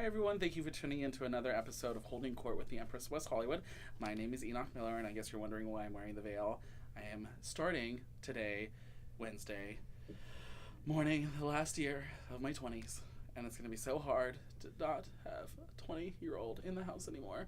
Hi, everyone. Thank you for tuning in to another episode of Holding Court with the Empress West Hollywood. My name is Enoch Miller, and I guess you're wondering why I'm wearing the veil. I am starting today, Wednesday morning, the last year of my 20s, and it's going to be so hard to not have a 20-year-old in the house anymore,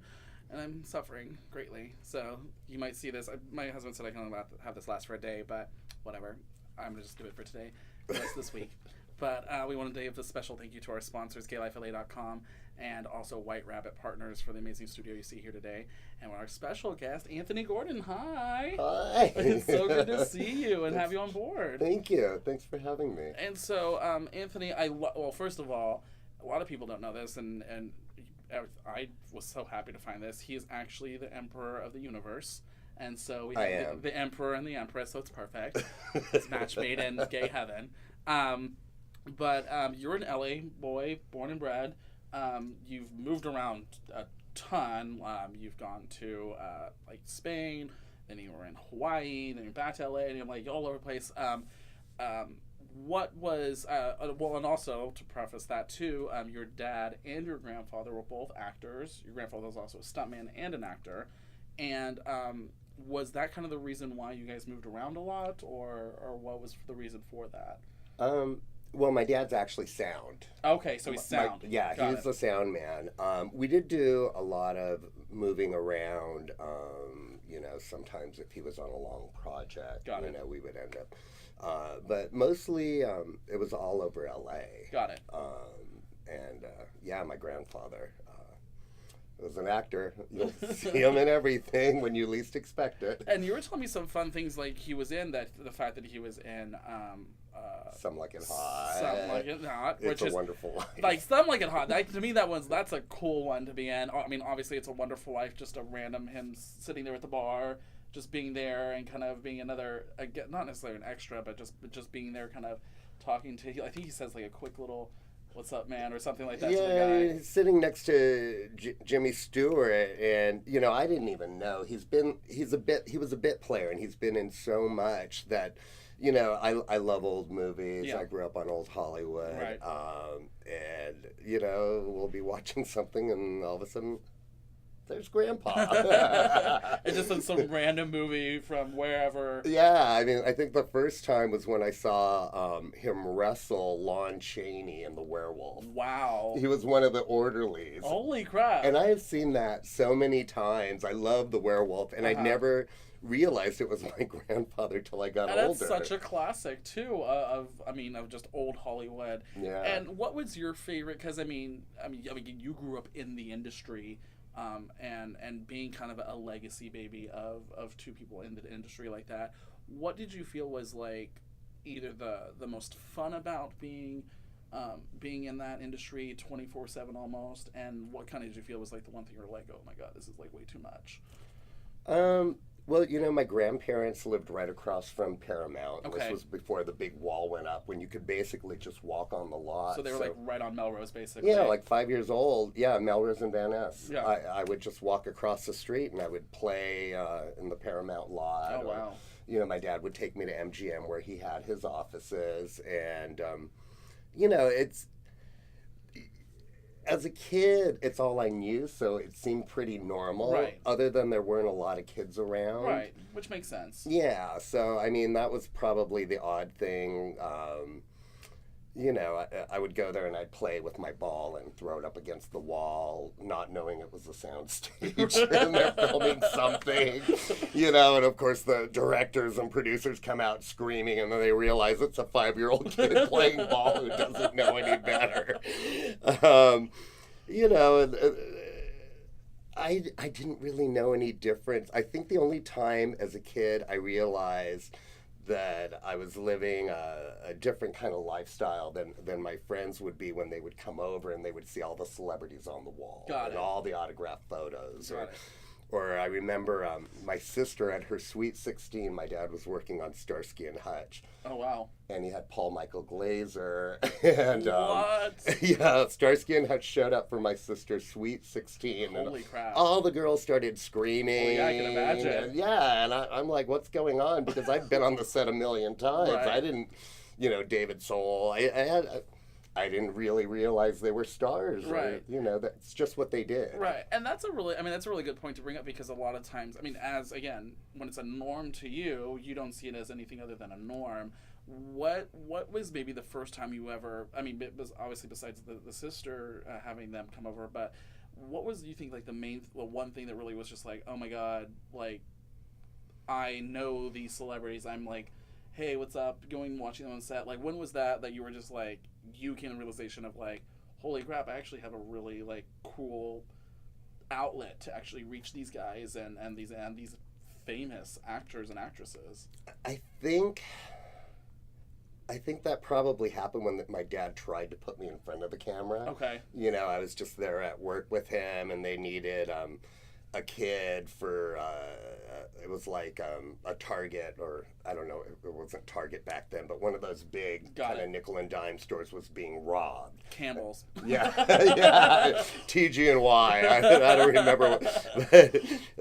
and I'm suffering greatly. So you might see this. My husband said I can only have this last for a day, but whatever. I'm going to just do it for today, the rest of this week. But we wanted to give a special thank you to our sponsors, GayLifeLA.com, and also White Rabbit Partners for the amazing studio you see here today. And our special guest, Anthony Gordon. Hi. Hi. It's so good to see you and have you on board. Thank you. Thanks for having me. And so, Anthony, well, first of all, a lot of people don't know this, and I was so happy to find this. He is actually the Emperor of the universe. And so we have the Emperor and the Empress, so it's perfect. It's match made in gay heaven. But you're an LA boy, born and bred. You've moved around a ton. You've gone to like Spain, then you were in Hawaii, then you're back to LA, and you're like all over the place. What was well, and also to preface that too, your dad and your grandfather were both actors. Your grandfather was also a stuntman and an actor, and was that kind of the reason why you guys moved around a lot, or what was the reason for that? Well, my dad's actually sound. Okay, so he's sound. He's the sound man. We did do a lot of moving around. Sometimes if he was on a long project, we would end up. But mostly, it was all over LA. Got it. My grandfather was an actor. You'll see him in everything when you least expect it. And you were telling me some fun things, like he was in that. The fact that he was in. Some Like It Hot. Some Like It Hot. It's a Wonderful Life. Like Some Like It Hot. To me, that's a cool one to be in. I mean, obviously, It's a Wonderful Life. Just a random him sitting there at the bar, just being there and kind of being another, not necessarily an extra, but just being there, kind of talking to. I think he says like a quick little, "What's up, man?" or something like that. To the guy. He's sitting next to Jimmy Stewart, and I didn't even know he was a bit player, and he's been in so much that. I love old movies. Yeah. I grew up on old Hollywood. Right. We'll be watching something and all of a sudden, there's Grandpa. It's just in some random movie from wherever. Yeah, I mean, I think the first time was when I saw him wrestle Lon Chaney in The Werewolf. Wow. He was one of the orderlies. Holy crap. And I have seen that so many times. I love The Werewolf, and I never realized it was my grandfather till I got older. That's such a classic too of just old Hollywood. Yeah. And what was your favorite? Because I mean, you grew up in the industry, and being kind of a legacy baby of two people in the industry like that. What did you feel was like either the most fun about being in that industry 24/7 almost, and what kind of did you feel was like the one thing you're like, oh my god, this is like way too much? Well, my grandparents lived right across from Paramount. Okay. This was before the big wall went up, when you could basically just walk on the lot. So they were like right on Melrose, basically. Yeah, like 5 years old. Yeah, Melrose and Van Ness. Yeah. I would just walk across the street and I would play in the Paramount lot. Oh, wow. Or, my dad would take me to MGM where he had his offices. And, it's... As a kid, it's all I knew, so it seemed pretty normal. Right. Other than there weren't a lot of kids around. Right, which makes sense. Yeah, so, I mean, that was probably the odd thing. I would go there and I'd play with my ball and throw it up against the wall, not knowing it was a sound stage and they're filming something, and of course the directors and producers come out screaming and then they realize it's a 5-year-old kid playing ball who doesn't know any better. I didn't really know any difference. I think the only time as a kid I realized that I was living a different kind of lifestyle than my friends would be when they would come over and they would see all the celebrities on the wall. Got it. All the autographed photos. Got it. Or I remember my sister at her Sweet 16, my dad was working on Starsky and Hutch. Oh, wow. And he had Paul Michael Glazer. And, what? Yeah, Starsky and Hutch showed up for my sister's Sweet 16. Holy and crap. all the girls started screaming. Well, yeah, I can imagine. And I'm like, what's going on? Because I've been on the set a million times. Right. I didn't, David Soul. I didn't really realize they were stars. Right. Or, that's just what they did. Right. And that's a really good point to bring up, because a lot of times, again, when it's a norm to you, you don't see it as anything other than a norm. What was maybe the first time you ever, it was obviously besides the sister having them come over, but what was, you think, like the one thing that really was just like, oh my God, like, I know these celebrities, I'm like, hey, what's up, watching them on set, like, when was that you were just like, you came to the realization of like, holy crap, I actually have a really like cool outlet to actually reach these guys and these famous actors and actresses? I think that probably happened when my dad tried to put me in front of the camera. Okay. I was just there at work with him, and they needed a kid for, it was like a Target, or I don't know, it wasn't Target back then, but one of those big kind of nickel and dime stores was being robbed. Campbell's. Yeah, yeah, TG and Y. I don't remember,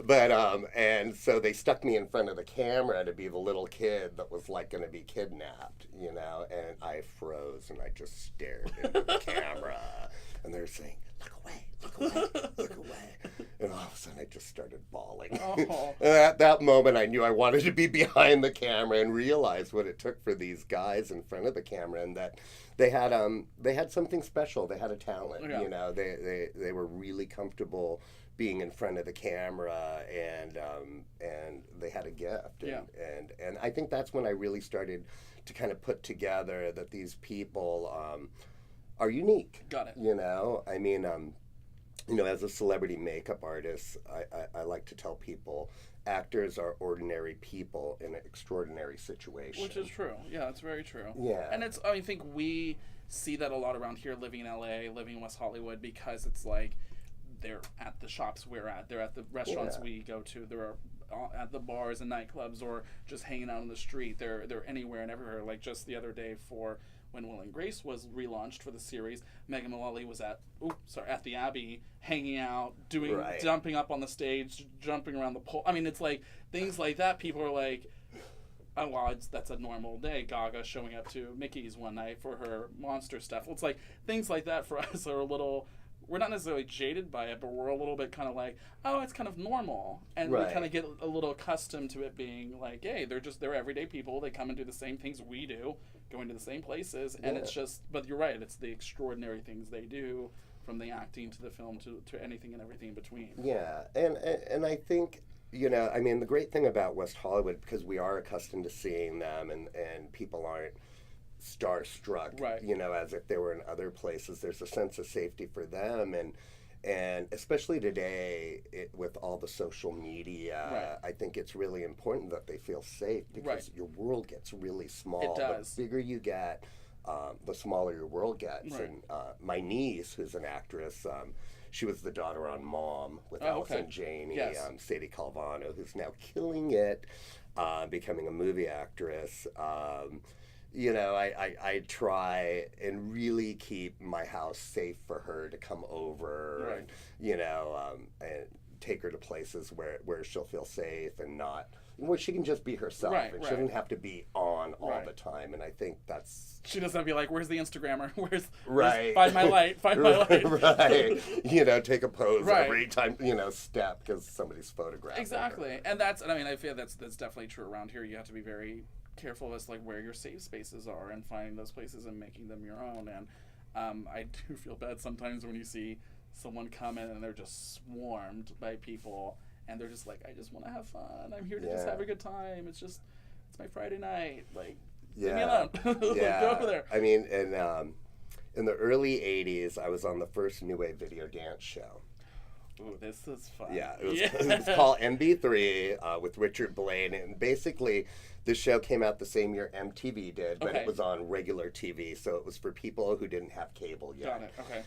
but and so they stuck me in front of the camera to be the little kid that was like going to be kidnapped, and I froze and I just stared into the camera, and they're saying, look away, look away, look away. And all of a sudden I just started bawling. Oh. And at that moment I knew I wanted to be behind the camera and realized what it took for these guys in front of the camera, and that they had something special. They had a talent. Yeah. They were really comfortable being in front of the camera, and they had a gift. And I think that's when I really started to kind of put together that these people are unique. Got it. As a celebrity makeup artist, I like to tell people actors are ordinary people in an extraordinary situation. Which is true. Yeah, it's very true. Yeah. And I think we see that a lot around here, living in LA, living in West Hollywood, because it's like they're at the shops we're at, they're at the restaurants we go to, they're at the bars and nightclubs, or just hanging out on the street. They're anywhere and everywhere. Like just the other day, for when Will and Grace was relaunched for the series, Megan Mullally was at the Abbey, hanging out, jumping up on the stage, jumping around the pole. It's like things like that. People are like, oh well, that's a normal day. Gaga showing up to Mickey's one night for her monster stuff. It's like things like that for us are a little. We're not necessarily jaded by it, but we're a little bit kind of like, oh, it's kind of normal. And we kind of get a little accustomed to it being like, hey, they're everyday people. They come and do the same things we do, going to the same places. And it's just, but you're right, it's the extraordinary things they do, from the acting to the film to anything and everything in between. Yeah, and I think, the great thing about West Hollywood, because we are accustomed to seeing them, and people aren't starstruck, as if they were in other places. There's a sense of safety for them, and especially today with all the social media, I think it's really important that they feel safe, because your world gets really small. It does. The bigger you get, the smaller your world gets. And my niece, who's an actress, she was the daughter on Mom with Allison Janney, Sadie Calvano, who's now killing it, becoming a movie actress. I try and really keep my house safe for her to come over, and take her to places where she'll feel safe and not, where she can just be herself, and she doesn't have to be on all the time. And I think that's, she doesn't have to be like, where's the Instagrammer? Where's find my light, find my light. Right. Take a pose every time, step, because somebody's photographing exactly her. And that's, and I feel that's definitely true around here. You have to be very careful as like where your safe spaces are, and finding those places and making them your own. And I do feel bad sometimes when you see someone come in and they're just swarmed by people, and they're just like, I just want to have fun, I'm here to just have a good time, it's my Friday night, like, leave me alone. Go over there. In the early 80s, I was on the first New Wave video dance show. Ooh, this is fun. Yeah, it was called MB3 with Richard Blaine, and basically the show came out the same year MTV did, but it was on regular TV, so it was for people who didn't have cable yet. Got it, okay.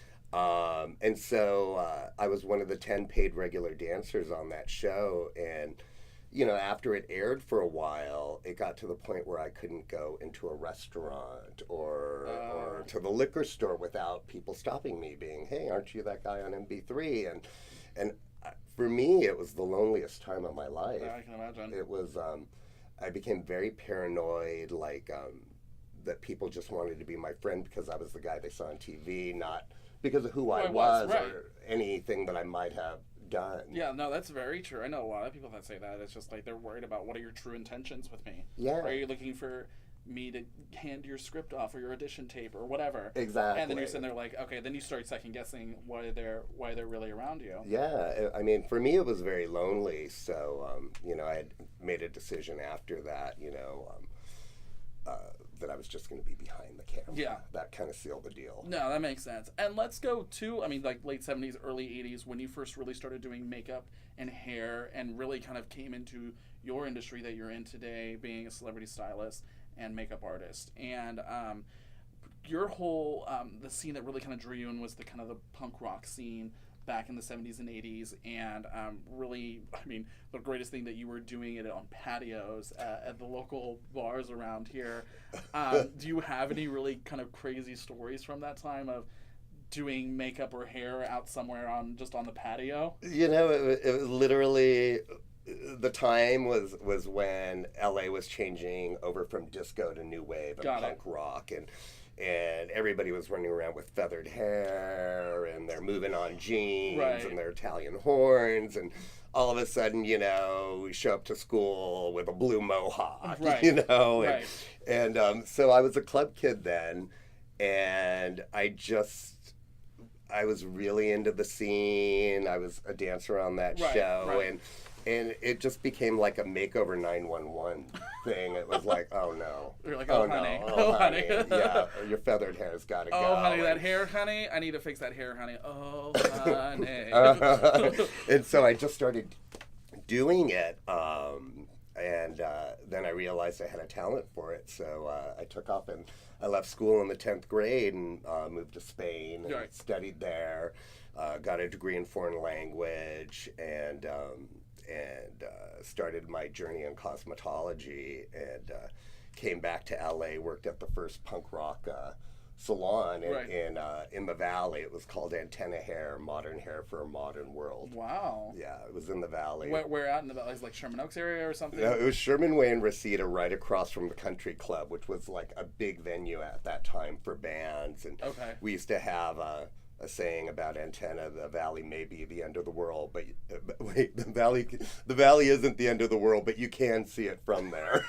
And so I was one of the 10 paid regular dancers on that show, and after it aired for a while, it got to the point where I couldn't go into a restaurant or to the liquor store without people stopping me, being, hey, aren't you that guy on MB3? And for me, it was the loneliest time of my life. Yeah, I can imagine. It was, I became very paranoid, like, that people just wanted to be my friend because I was the guy they saw on TV, not because of who I I was right. or anything that I might have done. Yeah, no, that's very true. I know a lot of people that say that. It's just like they're worried about what are your true intentions with me. Yeah. Are you looking for me to hand your script off or your audition tape or whatever? Exactly. And then you're sitting there like, okay, then you start second guessing why they're really around you. Yeah, I mean, for me it was very lonely. So you know, I had made a decision after that. You know. That I was just going to be behind the camera. Yeah. That kind of sealed the deal. No, that makes sense. And let's go to, I mean, like late 70s, early 80s, when you first really started doing makeup and hair and really kind of came into your industry that you're in today, being a celebrity stylist and makeup artist. And your whole, the scene that really kind of drew you in was the kind of the punk rock scene back in the 70s and 80s, and really, I mean, the greatest thing that you were doing it on patios at the local bars around here. Do you have any really kind of crazy stories from that time of doing makeup or hair out somewhere on the patio? You know, it was literally, the time was when LA was changing over from disco to new wave and punk rock, and everybody was running around with feathered hair, and they're moving on jeans, right. and their Italian horns, and all of a sudden, you know, we show up to school with a blue mohawk, right. you know, right. and so I was a club kid then, and I was really into the scene. I was a dancer on that right. show, right. And it just became like a makeover 911 thing. It was like, oh no. You're like, oh honey. No, oh honey. Yeah, your feathered hair's got to go. Oh honey, that hair, honey. I need to fix that hair, honey. Oh honey. And so I just started doing it, and then I realized I had a talent for it. So I took off and I left school in the 10th grade and moved to Spain and right. studied there. Got a degree in foreign language and started my journey in cosmetology, and came back to LA, worked at the first punk rock salon right. in the Valley. It was called Antenna Hair, Modern Hair for a Modern World. Wow. Yeah, it was in the Valley. Where out in the Valley? Is it like Sherman Oaks area or something? No, it was Sherman Way and Reseda, right across from the Country Club, which was like a big venue at that time for bands. And okay. we used to have a saying about Antenna: the Valley may be the end of the world, but wait, the Valley isn't the end of the world, but you can see it from there.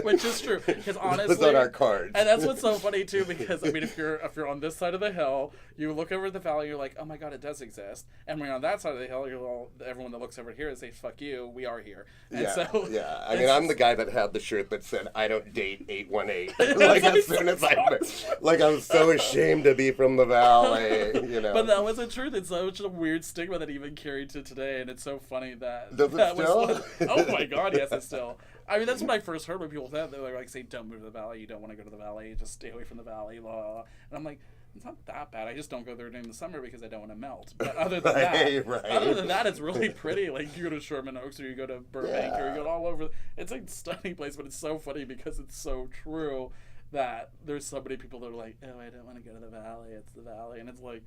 Which is true, because honestly, it was on our cards. And that's what's so funny too, because I mean, if you're on this side of the hill, you look over the valley, you're like, oh my god, it does exist. And when you're on that side of the hill, you're all, everyone that looks over here is say, fuck you, we are here. And yeah, so yeah. I mean, I'm the guy that had the shirt that said, I don't date 818. Like as soon as I'm so ashamed to be from the Valley, you know. But that was the truth. It's such a weird stigma that even carried to today, and it's so funny that Does it still? Oh my god, yes, it's still. I mean, that's what I first heard when people said they like say, "Don't move to the Valley. You don't want to go to the Valley. Just stay away from the Valley." Blah, blah, blah. And I'm like, it's not that bad. I just don't go there during the summer because I don't want to melt. But other than that, it's really pretty. Like you go to Sherman Oaks or you go to Burbank or you go all over. It's a stunning place, but it's so funny because it's so true that there's so many people that are like, "Oh, I don't want to go to the Valley. It's the Valley," and it's like.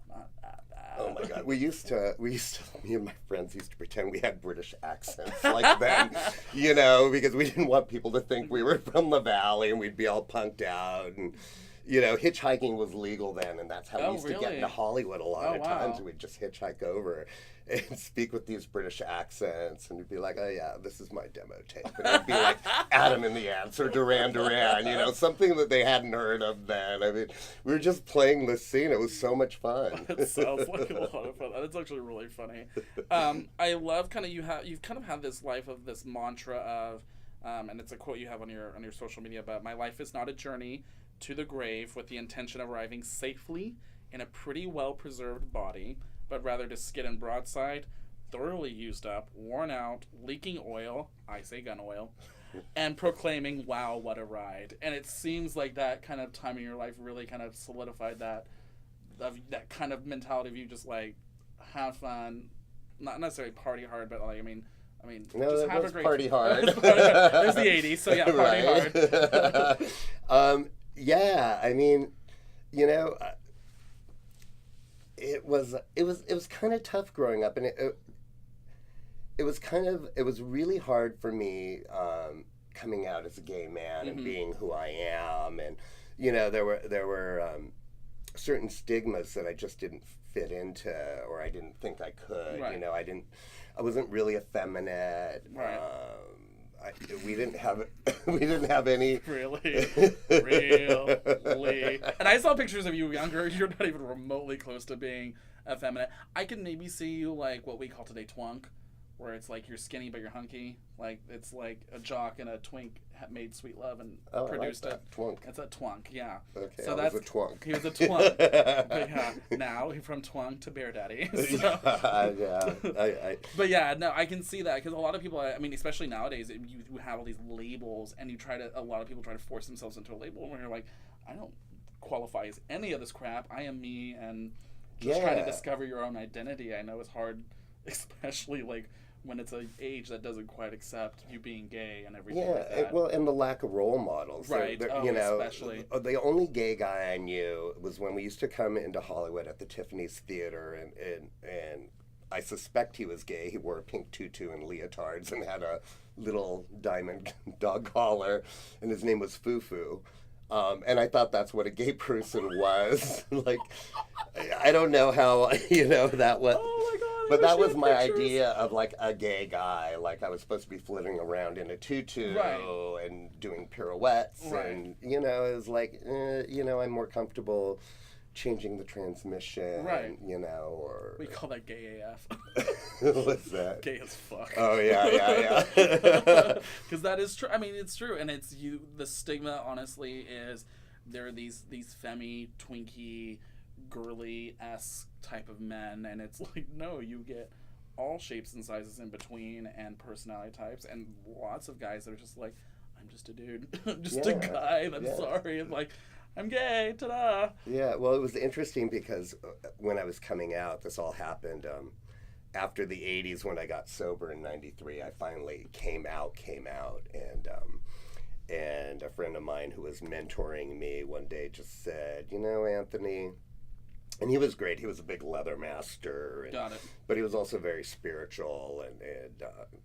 Not that bad. Oh my god. We used to me and my friends used to pretend we had British accents like then, you know, because we didn't want people to think we were from the Valley, and we'd be all punked out, and you know, hitchhiking was legal then, and that's how we used to get into Hollywood a lot of times. We'd just hitchhike over and speak with these British accents, and we'd be like, oh yeah, this is my demo tape. And it'd be like Adam in the Ants or Duran Duran, you know, something that they hadn't heard of then. I mean, we were just playing this scene. It was so much fun. It sounds like a lot of fun. That's actually really funny. I love kind of you've kind of had this life of this mantra of, and it's a quote you have on your social media, but my life is not a journey to the grave with the intention of arriving safely in a pretty well-preserved body, but rather to skid and broadside, thoroughly used up, worn out, leaking oil, I say gun oil, and proclaiming, wow, what a ride. And it seems like that kind of time in your life really kind of solidified that kind of mentality of you just like have fun, not necessarily party hard, but like, I mean, no, just have a great party hard. There's the 80s, so yeah, party hard. Yeah, I mean, you know, it was kind of tough growing up, and it was really hard for me coming out as a gay man and being who I am, and you know, there were certain stigmas that I just didn't fit into, or I didn't think I could. Right. You know, I wasn't really effeminate. Right. We didn't have any. Really? And I saw pictures of you younger. You're not even remotely close to being effeminate. I can maybe see you like what we call today twunk, where it's like you're skinny but you're hunky. Like it's like a jock and a twink made Sweet Love and produced it. Twunk. It's a twunk, yeah. Okay, so that's a twunk. He was a twunk. But yeah, now from twunk to bear daddy. So. But yeah, no, I can see that because a lot of people, I mean, especially nowadays, you have all these labels, and a lot of people try to force themselves into a label where you're like, I don't qualify as any of this crap. I am me, and just trying to discover your own identity. I know it's hard, especially like when it's an age that doesn't quite accept you being gay and everything like that. Well, and the lack of role models. Right, you know, especially. The only gay guy I knew was when we used to come into Hollywood at the Tiffany's Theater, and I suspect he was gay. He wore a pink tutu and leotards and had a little diamond dog collar, and his name was Fufu. And I thought that's what a gay person was. Like, I don't know how, you know, that was. Oh my God. But that was my idea of like a gay guy. Like I was supposed to be flitting around in a tutu and doing pirouettes, and you know, it was like, you know, I'm more comfortable changing the transmission, you know, or we call that gay AF. What's that? Gay as fuck. Oh yeah. Because that is true. I mean, it's true, and it's you. The stigma, honestly, is there are these femmy, twinky, girly-esque type of men, and it's like, no, you get all shapes and sizes in between, and personality types, and lots of guys that are just like, I'm just a dude, I'm just a guy, and I'm sorry, and like, I'm gay, ta-da. Yeah, well, it was interesting because when I was coming out, this all happened after the 80s when I got sober in 93. I finally came out, and a friend of mine who was mentoring me one day just said, you know, Anthony, and he was great. He was a big leather master. And, Got it. But he was also very spiritual, and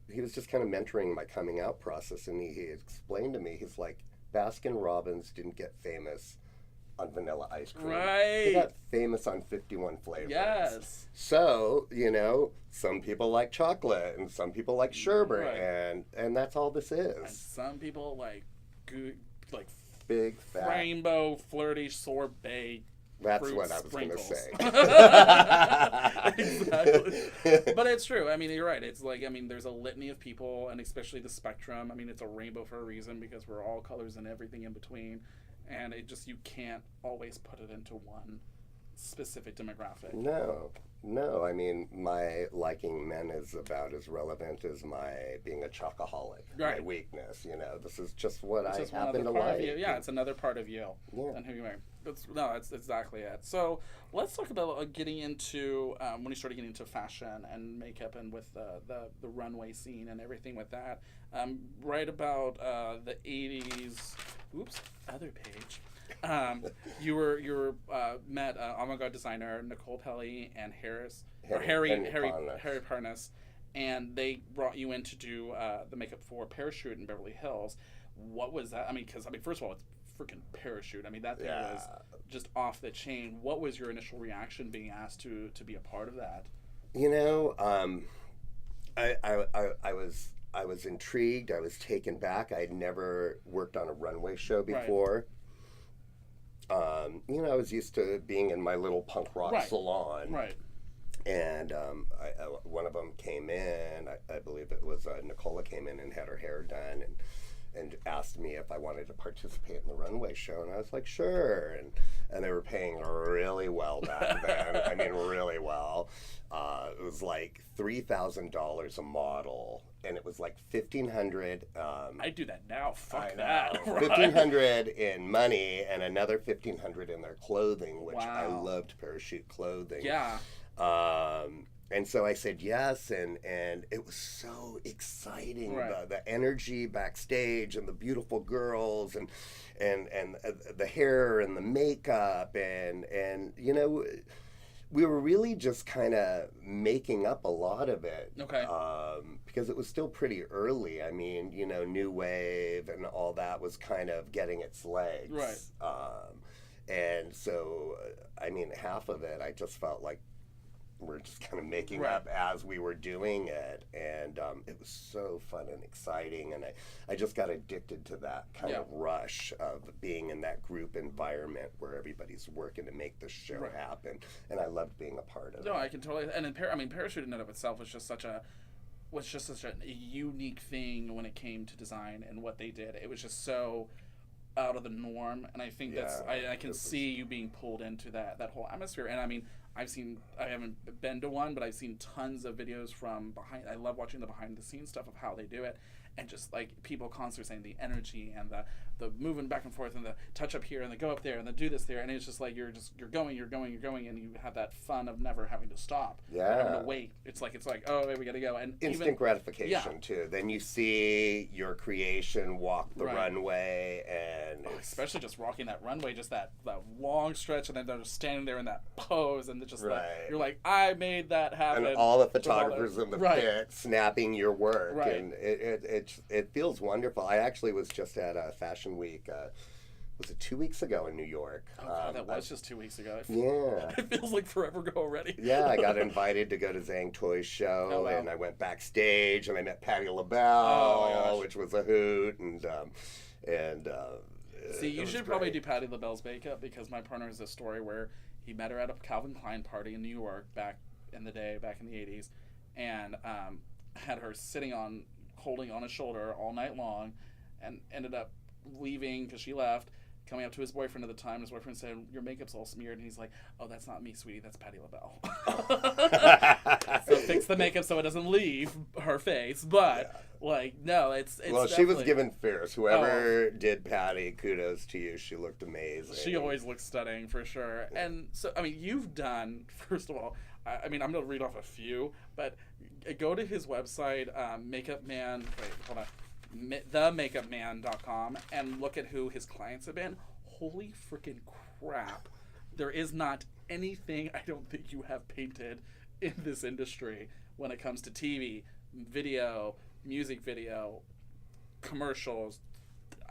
he was just kind of mentoring my coming out process, and he explained to me, he's like, Baskin Robbins didn't get famous on vanilla ice cream. Right. He got famous on 51 flavors. Yes. So, you know, some people like chocolate, and some people like sherbet, and that's all this is. And some people like big, fat, rainbow, flirty sorbet. That's what I was going to say. Exactly. But it's true. I mean, you're right. It's like, I mean, there's a litany of people, and especially the spectrum. I mean, it's a rainbow for a reason because we're all colors and everything in between. And it just, you can't always put it into one specific demographic. No. I mean, my liking men is about as relevant as my being a chocoholic. Right. My weakness, you know. This is just what I happen to like. Yeah, it's another part of you and who you are. That's exactly it. So let's talk about getting into when you started getting into fashion and makeup and with the runway scene and everything with that. Right about the 80s. Oops, other page. You were met avant-garde designer Nicole Pelly and Harry Parnas, and they brought you in to do the makeup for Parachute in Beverly Hills. What was that? I mean, first of all, it's freaking Parachute. I mean, that thing was just off the chain. What was your initial reaction being asked to be a part of that? You know, I was intrigued. I was taken back. I had never worked on a runway show before. You know, I was used to being in my little punk rock salon. Right. And one of them came in, I believe it was Nicola came in and had her hair done and asked me if I wanted to participate in the runway show. And I was like, sure. And they were paying really well back then. I mean, really well. It was like $3,000 a model. And it was like $1,500. I do that now. Fuck that. $1,500 in money and another $1,500 in their clothing, which I loved Parachute clothing. Yeah. And so I said yes, and it was so exciting. The energy backstage and the beautiful girls and the hair and the makeup and you know, we were really just kind of making up a lot of it. Okay. Because it was still pretty early. I mean, you know, New Wave and all that was kind of getting its legs. Right. And so, I mean, half of it, I just felt like we're just kind of making Right. up as we were doing it. And it was so fun and exciting. And I just got addicted to that kind of rush of being in that group environment where everybody's working to make the show happen. And I loved being a part of it. No, I can totally. And then, Parachute in and of itself was just such a unique thing when it came to design and what they did. It was just so out of the norm, and I think that's I can see you being pulled into that whole atmosphere. And I mean, I haven't been to one, but I've seen tons of videos from behind. I love watching the behind the scenes stuff of how they do it, and just like people constantly saying the energy and the moving back and forth and the touch up here and the go up there and the do this there, and it's just like you're going, and you have that fun of never having to stop. Having to wait. It's like oh, wait, we gotta go. And instant gratification too. Then you see your creation walk the runway, and especially just walking that runway, just that long stretch, and then they're just standing there in that pose, and it's just like you're like, I made that happen. And all the photographers in the pit snapping your work, and it feels wonderful. I actually was just at Fashion Week. Was it 2 weeks ago in New York? Oh, God, that was just 2 weeks ago. Yeah. It feels like forever ago already. Yeah, I got invited to go to Zhang Toi's show, and I went backstage, and I met Patti LaBelle, which was a hoot, and see, you should probably do Patti LaBelle's makeup, because my partner has this story where he met her at a Calvin Klein party in New York back in the 80s, and had her holding on his shoulder all night long, and ended up leaving because she left, coming up to his boyfriend at the time. His boyfriend said, your makeup's all smeared, and he's like, oh, that's not me, sweetie, that's Patti LaBelle. So fix the makeup so it doesn't leave her face, but no, it's well, she was given fierce. Whoever did Patti, kudos to you. She looked amazing. She always looks stunning, for sure. And so, I mean, you've done, first of all, I mean, I'm going to read off a few, but go to his website, themakeupman.com, and look at who his clients have been. Holy freaking crap. There is not anything I don't think you have painted in this industry when it comes to TV, video, music video, commercials,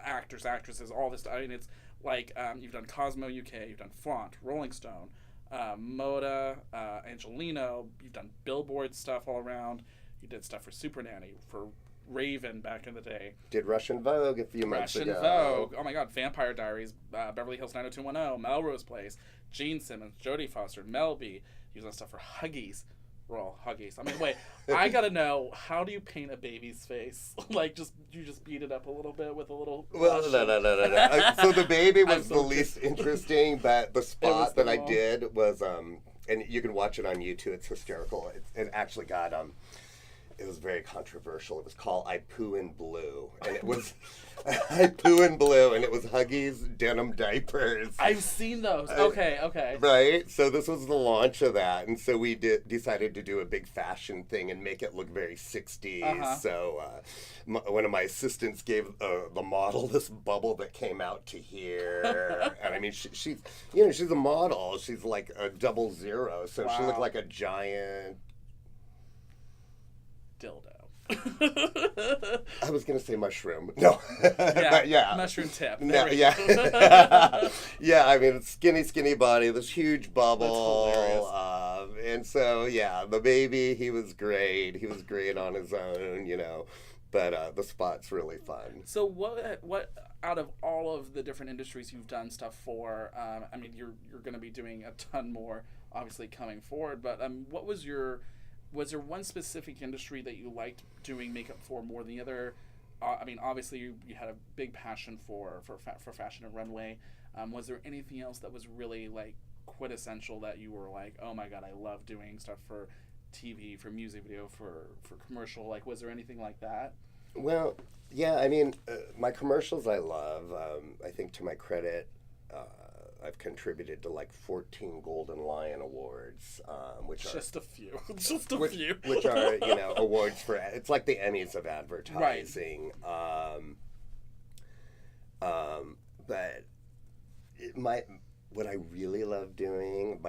actors, actresses, all this. I mean, it's like you've done Cosmo UK, you've done Flaunt, Rolling Stone, Moda, Angelino, you've done billboard stuff all around. You did stuff for Super Nanny, for Raven back in the day. Did Russian Vogue a few months ago. Russian Vogue. Oh my God, Vampire Diaries, Beverly Hills 90210, Melrose Place, Gene Simmons, Jodie Foster, Mel B. You've done stuff for Huggies. We're all Huggies. I mean, wait, I gotta know, how do you paint a baby's face? Like, you just beat it up a little bit with a little... Well, no. So the baby was the least interesting, but the spot that I did was, and you can watch it on YouTube, it's hysterical. It actually got, it was very controversial. It was called I Poo in Blue. And it was, I Poo in Blue, and it was Huggies denim diapers. I've seen those. Okay. Right? So this was the launch of that. And so we decided to do a big fashion thing and make it look very 60s. So one of my assistants gave the model this bubble that came out to here. And I mean, she's a model. She's like a 00. So she looked like a giant... dildo. I was gonna say mushroom. No. Mushroom tip. No, yeah. Yeah, I mean, it's skinny body, this huge bubble. That's hilarious. And so, yeah, the baby, he was great. He was great on his own, But the spot's really fun. So what out of all of the different industries you've done stuff for, I mean, you're going to be doing a ton more, obviously, coming forward, but was there one specific industry that you liked doing makeup for more than the other? I mean, obviously you had a big passion for fashion and runway. Was there anything else that was really like quintessential that you were like, oh my God, I love doing stuff for TV, for music video, for commercial? Like, was there anything like that? Well, yeah, I mean, my commercials I love. I think to my credit, I've contributed to like 14 Golden Lion Awards, which are just a few, which are awards for, it's like the Emmys of advertising. But what I really love doing,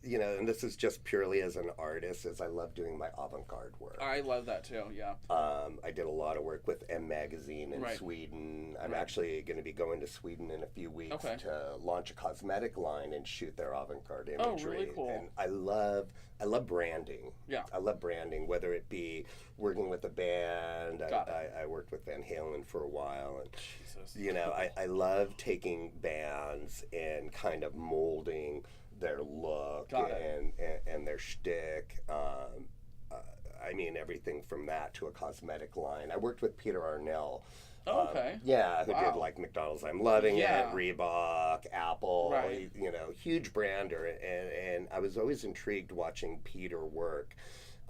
you know, and this is just purely as an artist, is I love doing my avant-garde work. I love that too, yeah. I did a lot of work with M Magazine in Sweden. I'm actually going to be going to Sweden in a few weeks to launch a cosmetic line and shoot their avant-garde imagery. Oh, really cool. And I love branding. Yeah. I love branding, whether it be working with a band. I worked with Van Halen for a while. And, Jesus. you know, I love taking bands and kind of molding their look and their shtick. I mean, everything from that to a cosmetic line. I worked with Peter Arnell. Oh, okay. Yeah, who did like McDonald's I'm Loving It, Reebok, Apple, you know, huge brander. And I was always intrigued watching Peter work.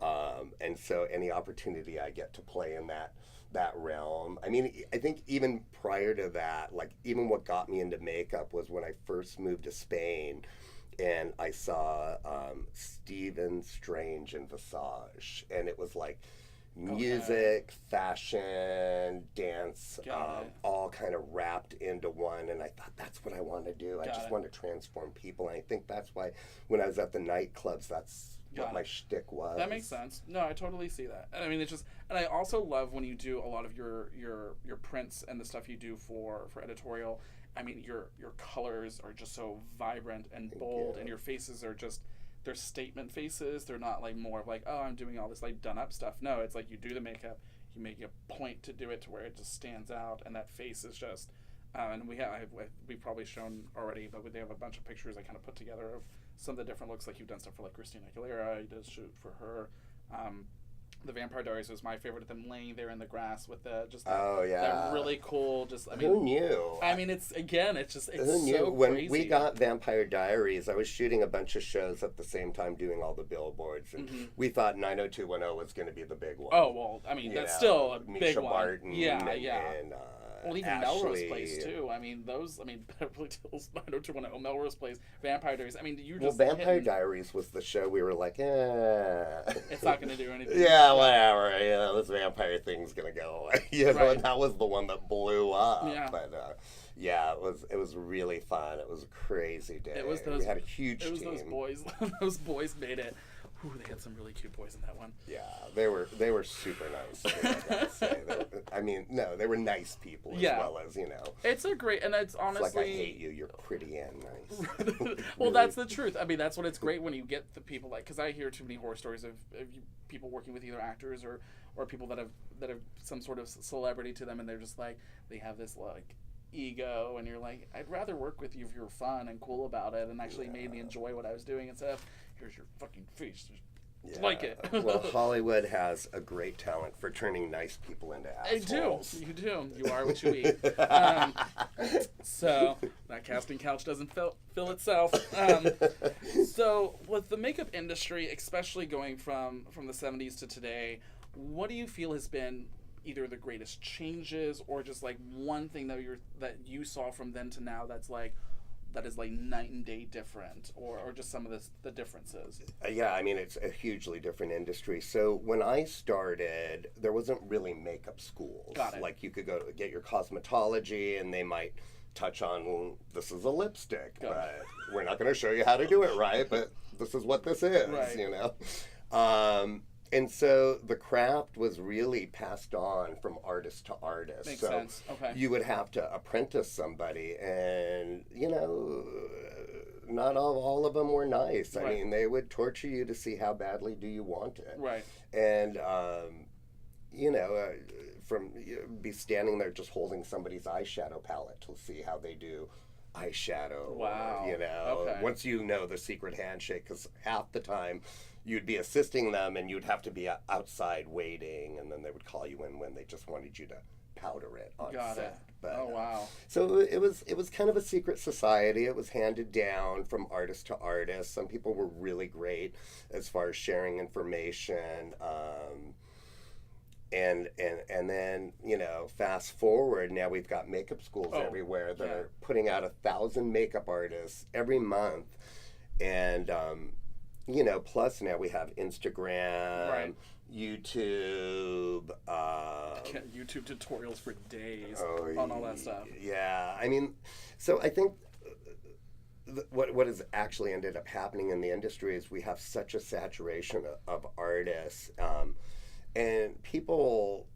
And so any opportunity I get to play in that realm. I mean, I think even prior to that, like even what got me into makeup was when I first moved to Spain. And I saw Stephen Strange in Visage, and it was like music, fashion, dance, all kind of wrapped into one. And I thought, that's what I want to do. I just want to transform people. And I think that's why when I was at the nightclubs, that's what my shtick was. That makes sense. No, I totally see that. I mean, it's just, and I also love when you do a lot of your prints and the stuff you do for editorial. I mean, your colors are just so vibrant and bold, and your faces are just, they're statement faces. They're not like more of like, oh, I'm doing all this like done up stuff. No, it's like you do the makeup, you make a point to do it to where it just stands out, and that face is just, and we've probably shown already, but they have a bunch of pictures I kind of put together of some of the different looks. Like you've done stuff for like Christina Aguilera, you did shoot for her. The Vampire Diaries was my favorite of them laying there in the grass with the that really cool. Just I mean, who knew? I mean, it's just who knew? So when crazy. we got Vampire Diaries, I was shooting a bunch of shows at the same time, doing all the billboards, and we thought 90210 was going was going to be the big one. Oh well, I mean that's still a Misha big one. Barton, And, well, even Ashley, Melrose Place too. I mean, Beverly Hills 90210, Melrose Place, Vampire Diaries. I mean, you just Vampire Diaries was the show we were like, it's not going to do anything. Yeah, whatever. You know, this vampire thing's going to go away. You know, and that was the one that blew up. Yeah. But yeah, it was really fun. It was a crazy day. We had a huge team. Those boys. Those boys made it. Ooh, they had some really cute boys in that one. Yeah, they were super nice too, I gotta say. They were nice people as well as, you know. It's a great, and it's honestly... It's like, I hate you, you're pretty and nice. Well, really. That's the truth. I mean, that's what it's great when you get the people like, because I hear too many horror stories of people working with either actors or people that have some sort of celebrity to them, and they're just like, they have this like ego, and you're like, I'd rather work with you if you're fun and cool about it and actually made me enjoy what I was doing instead of, here's your fucking face. Like it. Well, Hollywood has a great talent for turning nice people into assholes. They do. You do. You are what you eat. So that casting couch doesn't fill itself. So with the makeup industry, especially going from the 70s to today, what do you feel has been either the greatest changes or just like one thing that you saw from then to now that is like night and day different, or just some of the differences? Yeah, I mean, it's a hugely different industry. So when I started, there wasn't really makeup schools. Got it. Like you could go get your cosmetology and they might touch on, well, this is a lipstick, but we're not going to show you how to do it right, but this is what this is, you know? And so the craft was really passed on from artist to artist. Makes sense. Okay. You would have to apprentice somebody, and, you know, not all of them were nice. I mean, they would torture you to see how badly do you want it. Right. And, you know, be standing there just holding somebody's eyeshadow palette to see how they do eyeshadow. Wow. You know, once you know the secret handshake, because half the time you'd be assisting them and you'd have to be outside waiting, and then they would call you in when they just wanted you to powder it on set. But, oh, wow. So it was kind of a secret society. It was handed down from artist to artist. Some people were really great as far as sharing information. And then, you know, fast forward, now we've got makeup schools everywhere that are putting out 1,000 makeup artists every month. And, you know, plus now we have Instagram, YouTube. YouTube tutorials for days on all that stuff. Yeah, I mean, so I think what has actually ended up happening in the industry is we have such a saturation of artists, and people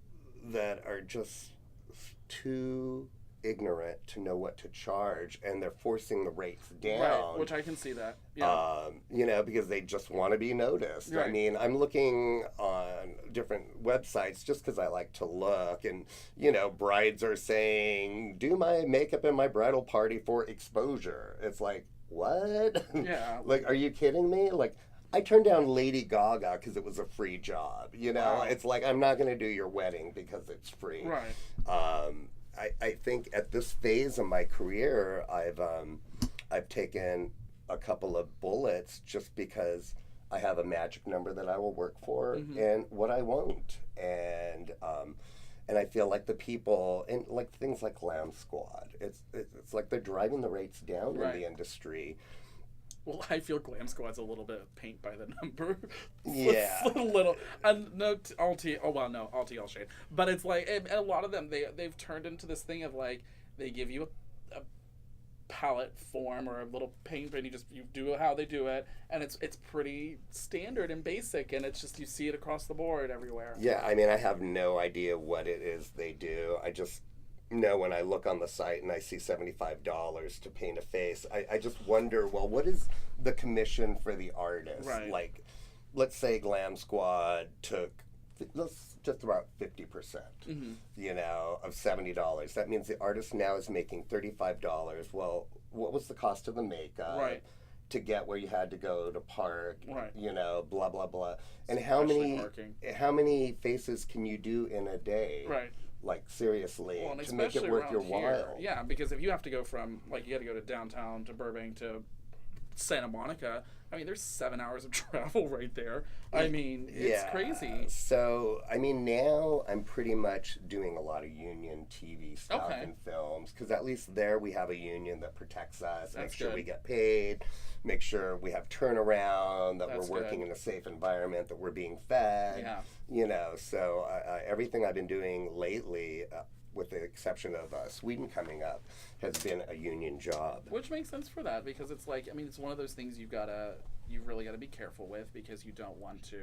that are just too ignorant to know what to charge, and they're forcing the rates down. Right, which I can see that. Yeah. Because they just want to be noticed. Right. I mean, I'm looking on different websites just because I like to look, and brides are saying, "Do my makeup in my bridal party for exposure." It's like, what? Yeah. Like, are you kidding me? Like, I turned down Lady Gaga because it was a free job. Wow. It's like, I'm not going to do your wedding because it's free. Right. I think at this phase of my career, I've taken a couple of bullets just because I have a magic number that I will work for and what I won't. And I feel like the people, and like things like Glam Squad, it's like they're driving the rates down in the industry. Well, I feel Glam Squad's a little bit of paint by the number. Yeah. A little. And no, all tea, all shade. But it's like, and a lot of them, they've turned into this thing of like, they give you a palette form or a little paint, and you do how they do it, and it's pretty standard and basic, and it's just, you see it across the board everywhere. Yeah, I mean, I have no idea what it is they do. I just know when I look on the site and I see $75 to paint a face, I just wonder, well, what is the commission for the artist? Right. Like, let's say Glam Squad took, let's just about 50%, of $70. That means the artist now is making $35. Well, what was the cost of the makeup? Right. To get where you had to go to park, right. Blah, blah, blah. And Especially how many faces can you do in a day? Right. Like, seriously, well, to make it worth your while. Yeah, because if you have to go from, like, you got to go to downtown to Burbank to Santa Monica, I mean, there's 7 hours of travel right there. I mean, it's crazy. So, I mean, now I'm pretty much doing a lot of union TV stuff and films, because at least there we have a union that protects us, make sure we get paid, make sure we have turnaround, that we're working in a safe environment, that we're being fed. Yeah. So everything I've been doing lately, with the exception of Sweden coming up, has been a union job. Which makes sense for that, because it's like, I mean, it's one of those things you've really got to be careful with, because you don't want to,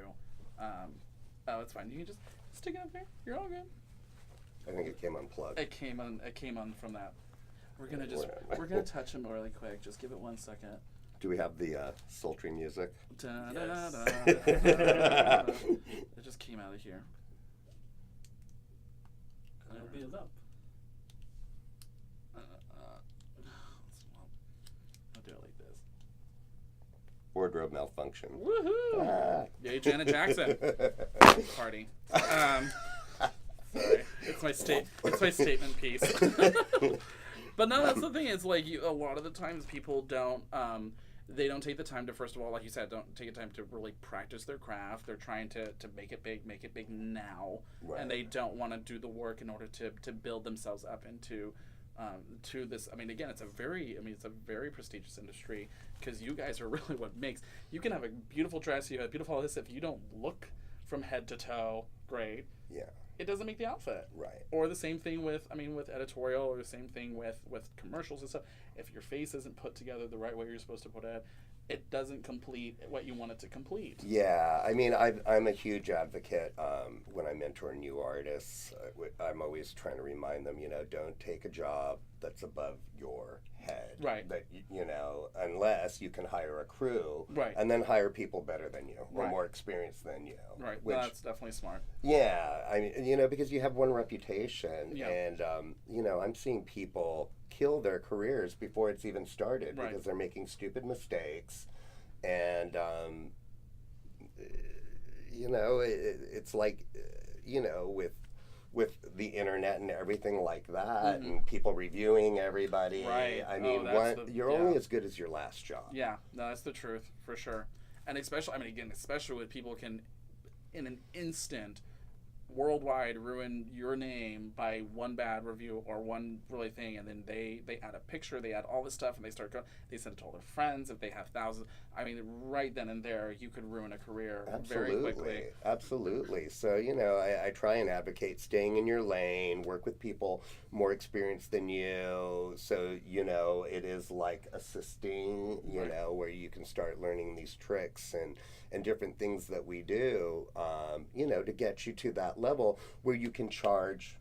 it's fine. You can just stick it up there. You're all good. I think it came unplugged. It came on from that. We're gonna touch him really quick. Just give it 1 second. Do we have the sultry music? Yes. It just came out of here. It'll build up. I'll do it like this. Wardrobe malfunction. Woohoo! Yay, Janet Jackson. Party. Sorry, it's my statement piece. But no, that's the thing. It's like a lot of the times people don't. They don't take the time to, first of all, like you said, don't take the time to really practice their craft. They're trying to make it big now, and they don't want to do the work in order to build themselves up into to this. I mean, again, it's a very prestigious industry, because you guys are really what makes. You can have a beautiful dress, you have a beautiful all this. If you don't look from head to toe great, it doesn't make the outfit. Right. Or the same thing with editorial, or the same thing with commercials and stuff. If your face isn't put together the right way you're supposed to put it, it doesn't complete what you want it to complete. Yeah, I mean, I'm a huge advocate when I mentor new artists. I'm always trying to remind them, don't take a job that's above your head. Right. That, unless you can hire a crew. Right. And then hire people better than you, or right. more experienced than you. Right. That's definitely smart. Yeah, I mean, because you have one reputation, and I'm seeing people kill their careers before it's even started, because they're making stupid mistakes, and it's like, with the internet and everything like that, and people reviewing everybody. Right. I mean, you're only as good as your last job. Yeah, no, that's the truth, for sure. And especially with people can, in an instant, worldwide ruin your name by one bad review or one really thing, and then they add a picture, they add all this stuff, and they start going, they send it to all their friends. If they have thousands, I mean, right then and there, you could ruin a career very quickly. Absolutely. So, you know, I try and advocate staying in your lane, work with people more experienced than you. So, you know, it is like assisting, you know, where you can start learning these tricks and different things that we do, you know, to get you to that level where you can charge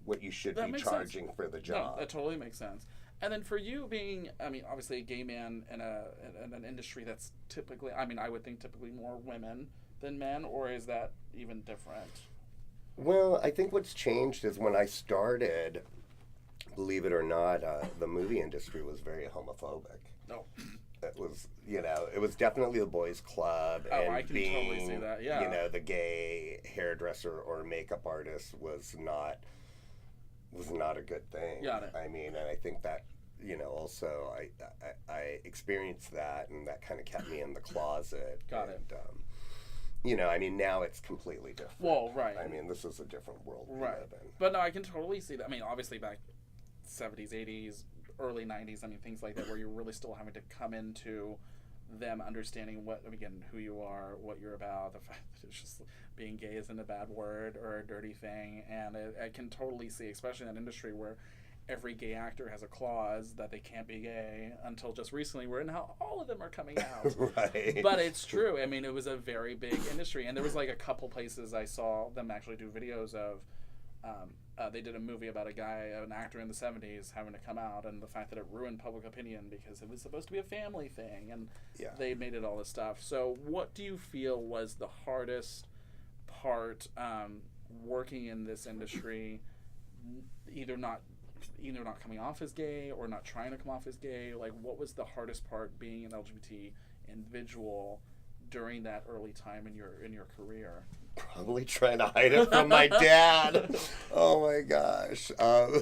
what you should be charging for the job. No, that totally makes sense. And then for you being, I mean, obviously a gay man in an industry that's typically, I mean, I would think typically more women than men, or is that even different? Well, I think what's changed is when I started, believe it or not, the movie industry was very homophobic. No. It was, you know, it was definitely the boys' club, and I can being, totally see that. Yeah. you know, the gay hairdresser or makeup artist was not a good thing. Got it. I mean, and I think that, you know, also I experienced that, and that kind of kept me in the closet. Got it. You know, I mean, now it's completely different. Well, right. I mean, this is a different world we right. live in. But no, I can totally see that. I mean, obviously back 70s, 80s, early 90s, I mean, things like that, where you're really still having to come into them understanding what, again, who you are, what you're about, the fact that it's just being gay isn't a bad word or a dirty thing. And I can totally see, especially in that industry where every gay actor has a clause that they can't be gay until just recently, where now all of them are coming out. Right. But it's true. I mean, it was a very big industry, and there was like a couple places I saw them actually do videos of. They did a movie about a guy, an actor in the 70s, having to come out, and the fact that it ruined public opinion because it was supposed to be a family thing, and they made it all this stuff. So what do you feel was the hardest part working in this industry, either not coming off as gay or not trying to come off as gay? Like, what was the hardest part being an LGBT individual during that early time in your career? Probably trying to hide it from my dad. Oh my gosh.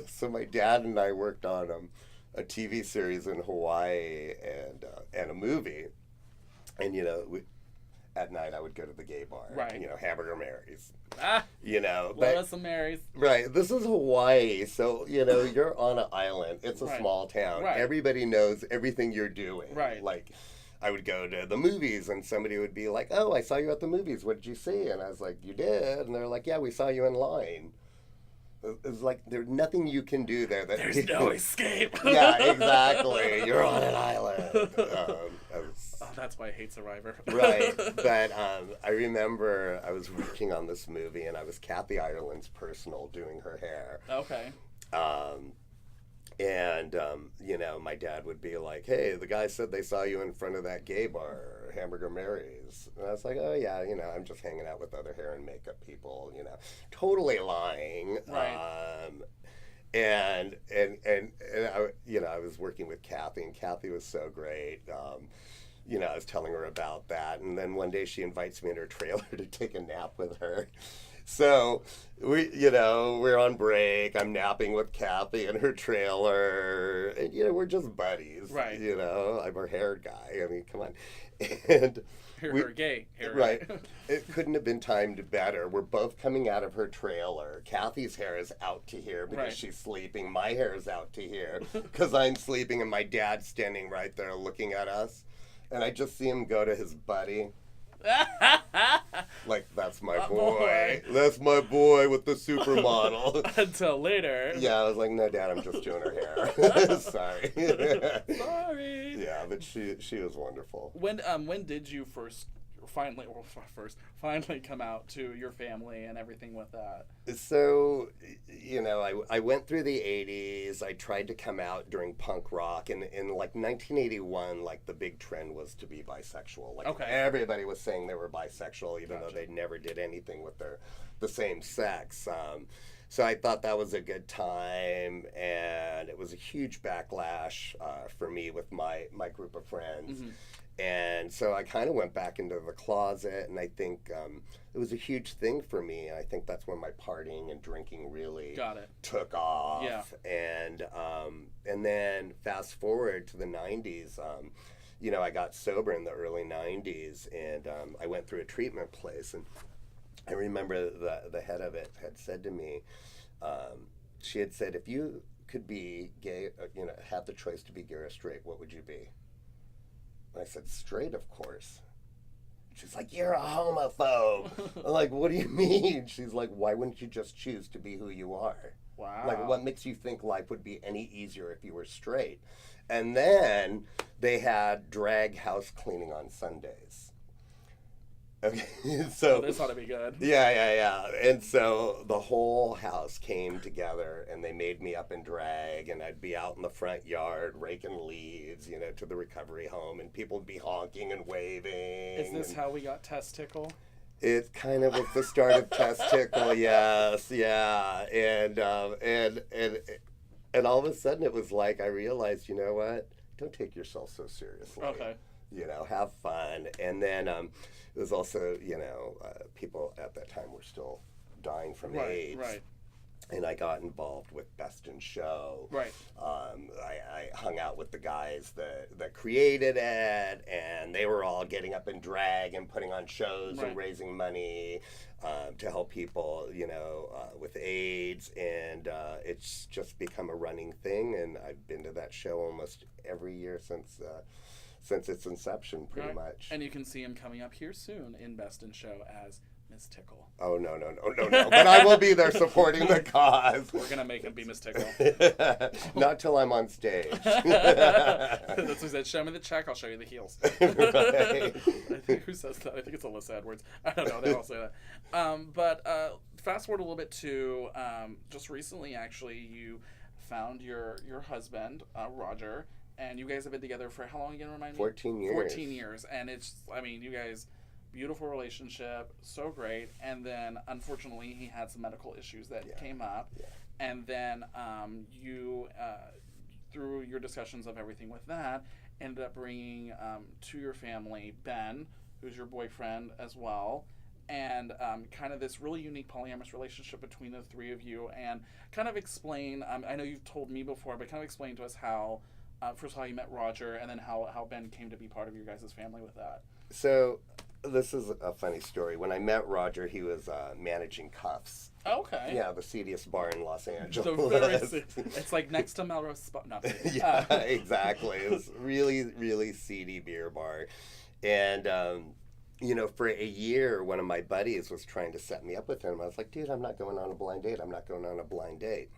So my dad and I worked on a TV series in Hawaii and a movie. And, you know, at night I would go to the gay bar. Right. You know, Hamburger Mary's. Ah, you know. love some Marys. Right. This is Hawaii. So, you know, you're on an island. It's a small town. Right. Everybody knows everything you're doing. Right. Like, I would go to the movies and somebody would be like, "Oh, I saw you at the movies. What did you see?" And I was like, "You did?" And they're like, "Yeah, we saw you in line." It's like there's nothing you can do there. There's no escape. Yeah, exactly. You're on an island. That's why I hate Survivor. Right. But I remember I was working on this movie and I was Kathy Ireland's personal doing her hair. Okay. And, you know, my dad would be like, "Hey, the guy said they saw you in front of that gay bar, Hamburger Mary's." And I was like, "Oh, yeah, you know, I'm just hanging out with other hair and makeup people, you know." Totally lying. Right. And I, you know, I was working with Kathy, and Kathy was so great. You know, I was telling her about that. And then one day she invites me in her trailer to take a nap with her. So we're on break. I'm napping with Kathy in her trailer, and you know, we're just buddies. Right. You know, I'm her hair guy. I mean, come on. And Her gay hair. Right. It couldn't have been timed better. We're both coming out of her trailer. Kathy's hair is out to here because she's sleeping. My hair is out to here because I'm sleeping, and my dad's standing right there looking at us. And I just see him go to his buddy. Like, that's my boy. That's my boy with the supermodel. Until later. Yeah, I was like, "No, Dad, I'm just doing her hair." Sorry. Sorry. Yeah, but she was wonderful. When did you finally come out to your family and everything with that? So, you know, I went through the 80s. I tried to come out during punk rock. And in like 1981, like the big trend was to be bisexual. Like everybody was saying they were bisexual, even though they never did anything with the same sex. So I thought that was a good time, and it was a huge backlash for me with my group of friends. Mm-hmm. And so I kind of went back into the closet, and I think it was a huge thing for me. And I think that's when my partying and drinking really took off. Yeah. And then fast forward to the 90s, you know, I got sober in the early 90s, and I went through a treatment place, and I remember the head of it had said to me, she had said, if you could be gay, have the choice to be gay or straight, what would you be? And I said, straight, of course. She's like, you're a homophobe. I'm like, what do you mean? She's like, why wouldn't you just choose to be who you are? Wow. Like, what makes you think life would be any easier if you were straight? And then they had drag house cleaning on Sundays. Okay, so this ought to be good. Yeah. And so the whole house came together, and they made me up in drag, and I'd be out in the front yard raking leaves, to the recovery home, and people would be honking and waving. Is this how we got Testicle? It kind of was the start of Testicle, yes, yeah, and all of a sudden it was like I realized, you know what? Don't take yourself so seriously. Okay. Have fun. And then it was also, people at that time were still dying from AIDS. Right. And I got involved with Best in Show. Right. I hung out with the guys that created it, and they were all getting up in drag and putting on shows and raising money to help people, with AIDS. And it's just become a running thing, and I've been to that show almost every year since its inception, pretty much. And you can see him coming up here soon in Best in Show as Miss Tickle. Oh, no. But I will be there supporting the cause. We're going to make him be Miss Tickle. Not till I'm on stage. That's what he said. Show me the check, I'll show you the heels. Right. I think, who says that? I think it's Alyssa Edwards. I don't know. They all say that. But fast forward a little bit to just recently, actually, you found your husband, Roger, and you guys have been together for how long again, remind me? 14 years. 14 years. And it's, you guys... beautiful relationship, so great, and then unfortunately he had some medical issues that came up, and then you, through your discussions of everything with that, ended up bringing to your family Ben, who's your boyfriend as well, and kind of this really unique polyamorous relationship between the three of you, and kind of explain, I know you've told me before, but kind of explain to us how, first of all, you met Roger, and then how Ben came to be part of your guys' family with that. So... this is a funny story. When I met Roger, he was managing Cuffs. Okay. Yeah, the seediest bar in Los Angeles. It's like next to Melrose Spa. No, yeah, exactly. It was really, really seedy beer bar. And, for a year, one of my buddies was trying to set me up with him. I was like, dude, I'm not going on a blind date.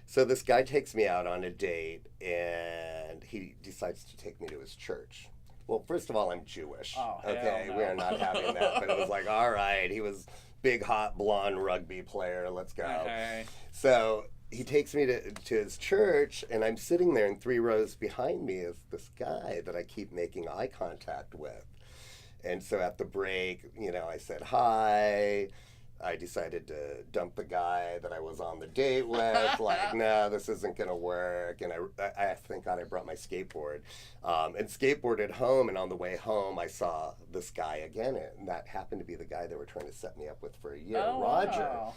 So this guy takes me out on a date, and he decides to take me to his church. Well, first of all, I'm Jewish. Oh, okay, no. we are not having that. But it was like, all right, he was big, hot, blonde rugby player. Let's go. Okay. So he takes me to his church, and I'm sitting there, and 3 rows behind me is this guy that I keep making eye contact with. And so at the break, I said hi. I decided to dump the guy that I was on the date with. Like, no, this isn't going to work. And I thank God I brought my skateboard. And skateboarded home, and on the way home, I saw this guy again. And that happened to be the guy they were trying to set me up with for a year, Roger. Wow.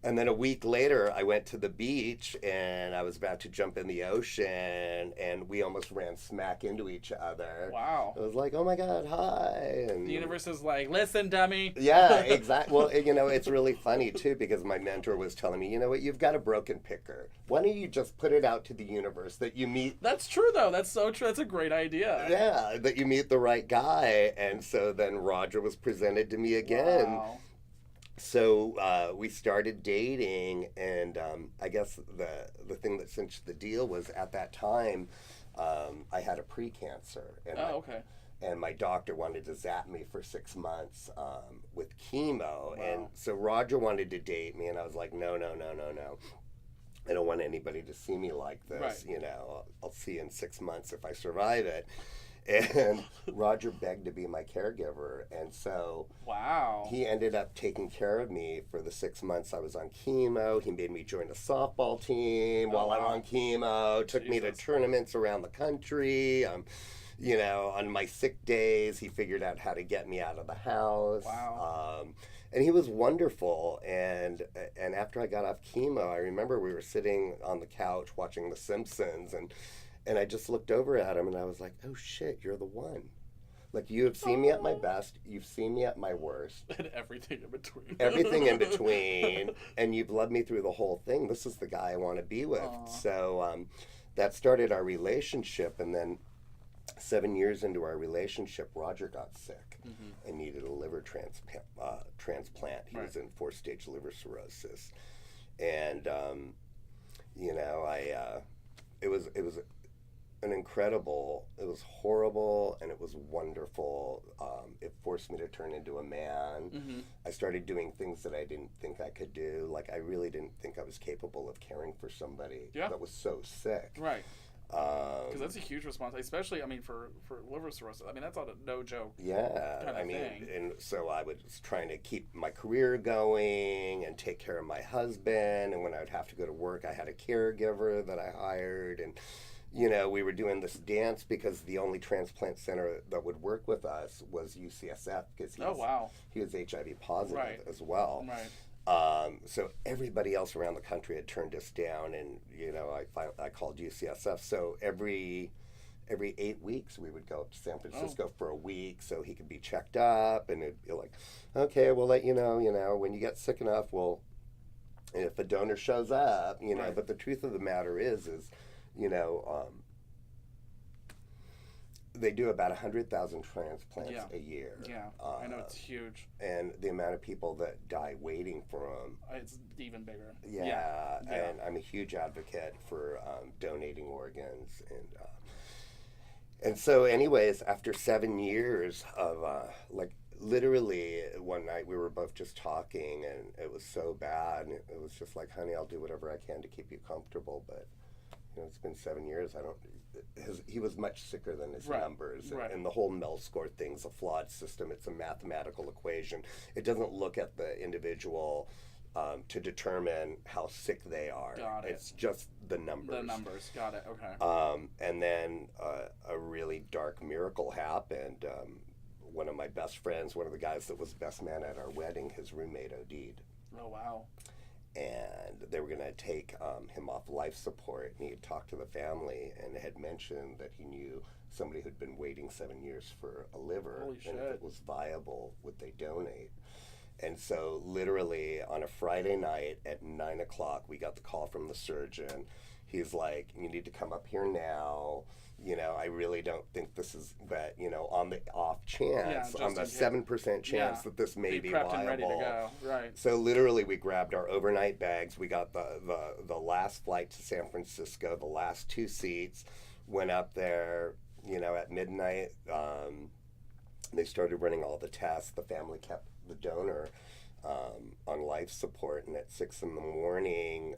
And then a week later, I went to the beach, and I was about to jump in the ocean, and we almost ran smack into each other. Wow. It was like, oh my God, hi. And the universe is like, listen, dummy. Yeah, exactly. Well, it's really funny, too, because my mentor was telling me, you know what, you've got a broken picker. Why don't you just put it out to the universe that you meet... That's true, though. That's so true. That's a great idea. Yeah, that you meet the right guy. And so then Roger was presented to me again. Wow. So we started dating, and I guess the thing that cinched the deal was at that time I had a pre-cancer. And okay. And my doctor wanted to zap me for 6 months with chemo. Wow. And so Roger wanted to date me, and I was like, no. I don't want anybody to see me like this. Right. I'll see you in 6 months if I survive it. And Roger begged to be my caregiver, and so wow, he ended up taking care of me for the 6 months I was on chemo. He made me join a softball team while I'm on chemo, took me to tournaments around the country. On my sick days, he figured out how to get me out of the house. Wow. And he was wonderful. And after I got off chemo, I remember we were sitting on the couch watching The Simpsons, and I just looked over at him, and I was like, oh, shit, you're the one. Like, you have seen me at my best, you've seen me at my worst. And everything in between. Everything in between. And you've loved me through the whole thing. This is the guy I want to be with. Aww. So that started our relationship. And then 7 years into our relationship, Roger got sick and needed a liver transplant. He was in 4-stage liver cirrhosis. And, you know, it was an incredible, it was horrible and it was wonderful. It forced me to turn into a man. I started doing things that I didn't think I could do. Like, I really didn't think I was capable of caring for somebody that was so sick. Right. Because that's a huge response, especially, I mean, for liver cirrhosis. I mean, that's not a no joke. Yeah, kind of I mean, thing. And so I was trying to keep my career going and take care of my husband. And when I would have to go to work, I had a caregiver that I hired. And, you know, we were doing this dance because the only transplant center that would work with us was UCSF because he was HIV positive as well. Right. So everybody else around the country had turned us down, and you know, I called UCSF. So every 8 weeks we would go up to San Francisco for a week so he could be checked up, and it'd be like, okay, we'll let you know, when you get sick enough, if a donor shows up, you know. But the truth of the matter is, you know, they do about 100,000 transplants a year. Yeah, I know, it's huge. And the amount of people that die waiting for them. It's even bigger. Yeah. And I'm a huge advocate for donating organs. And so anyways, after 7 years of, literally one night we were both just talking and it was so bad. And it was just like, honey, I'll do whatever I can to keep you comfortable. But, you know, it's been 7 years. He was much sicker than his numbers. And the whole MEL score thing's a flawed system. It's a mathematical equation. It doesn't look at the individual to determine how sick they are. Got it. It's just the numbers. The numbers. Got it. Okay. And then a really dark miracle happened. One of my best friends, one of the guys that was best man at our wedding, his roommate OD'd. Oh, wow. And they were going to take him off life support, and he had talked to the family and had mentioned that he knew somebody who'd been waiting 7 years for a liver. Holy shit. And if it was viable, would they donate? And so literally on a Friday night at 9 o'clock, we got the call from the surgeon. He's like, you need to come up here now. You know, I really don't think this is, but, you know, on the off chance, on the 7% chance that this may be viable. And ready to go. Right. So literally we grabbed our overnight bags. We got the last flight to San Francisco, the last 2 seats, went up there, you know, at midnight. They started running all the tests. The family kept the donor on life support, and at 6 in the morning,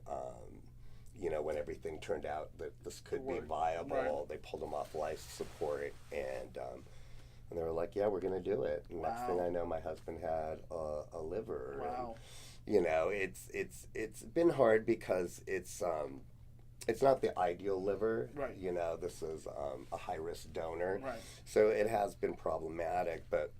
you know, when everything turned out that this could be viable, they pulled him off life support, and they were like, yeah, we're going to do it. And next thing I know, my husband had a liver. Wow. And, you know, it's been hard because it's not the ideal liver. Right. You know, this is a high-risk donor. Right. So it has been problematic, but